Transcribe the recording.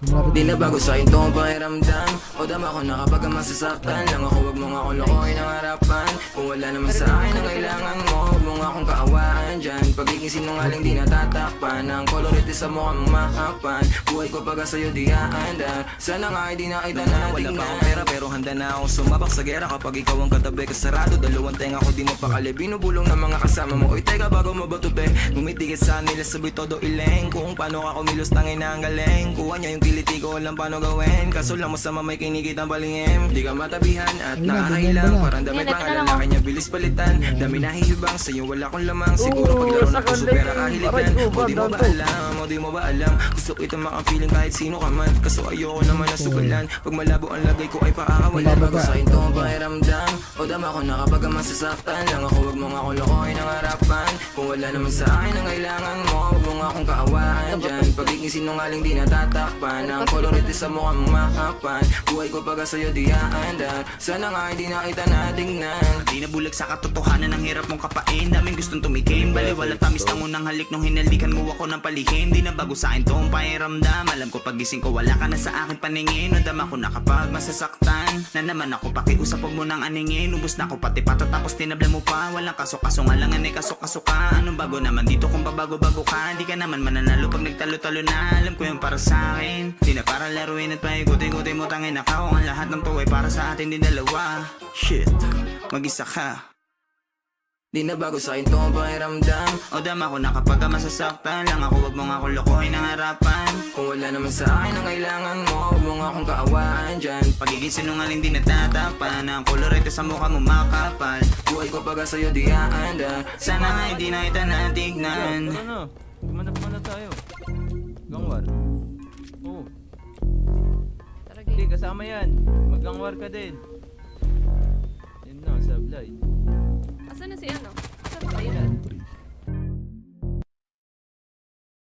Di na bago sa'kin to ang pakiramdam. O dama ko na kapag masasaktan lang ako, wag mo nga akong lokohin ang harapan. Kung wala naman sa akin ang kailangan mo, huwag mo nga akong kaawaan dyan. Pagiging sinungaling di natatakpan, ang kolorete sa mukha mong mahapan. Buhay ko pagka sa'yo di aandar, sana nga ay di na kita natingnan. Wala pa akong pera pero handa na akong sumabak sa gera. Kapag ikaw ang katabi kasarado, dalawang tenga ko di mo pakali. Binubulong ng mga kasama mo, uy teka bago mabato be. Gumitigit sa nila sabay todo ileng. Kung paano ka kumilos tangin na ang galing. Kuha niya yung kiliti ko, alam paano gawin. Kaso lang masama may kinikit ang balingim. Di ka matabihan at nakakailang, parang damit pang lalaki niya bilis palitan. Dami nahihibang sa'yo wala akong lamang. Siguro paglaro na puso pera kahilikan. O di mo ba alam, o di mo ba alam, gusto kita makapiling kahit sino ka man. Kaso ayoko naman na sugalan. Pag malabo ang lagay ko ay paakawalan. Bago sa'kin to ang pakiramdam. O dama ko na kapag masasaktan lang ako, wag mo nga akong lokohin ang harapan. Kung wala naman sa akin ang kailangan mo, huwag mo nga akong kaawaan dyan. Pagiging sinungaling di natatakpan, ang kolorete sa mukha mong mahapan. Buhay ko pagka sa'yo di aandar, sana nga hindi na kita natingnan. Di na bulag sa katotohanan, ang hirap mong kapain. Daming gustong tumikim, baliwala tamis ng unang halik. Nung hinalikan mo ako ng palihim, di na bago sa'kin to ang pakiramdam. Alam ko pagising ko wala ka na sa akin paningin. O dama ko na kapag masasaktan, na naman ako pakiusap huwag mo nang aningin. Ubus na ako pati pato tapos tinabla mo pa. Walang kaso-kaso nga lang ay kaso-kaso ka. Anong bago naman dito kung babago-bago ka? Di ka naman mananalo pag nagtalo-talo na. Alam ko yung para sa akin, di na para laruin at paikutin-kutin mo. Tangin na ka kung ang lahat ng to ay para sa atin din dalawa. Shit, mag-isa ka. Di na bago sa'kin to ang pakiramdam. O dama ko na kapag masasaktan lang ako, wag mo nga akong lokohin ang harapan. Kung wala naman sa akin ang kailangan mo, huwag mo nga akong kaawaan dyan. Pagiging sinungaling di natatapan, ang kolorete sa mukha mo makapal. Buhay ko pagka sa'yo di aandar, Sana nga hindi na kita natignan. Tara na, gumanap muna tayo. Gangwar. Oo. Tara, Hindi, game. kasama yan. Maggangwar ka din.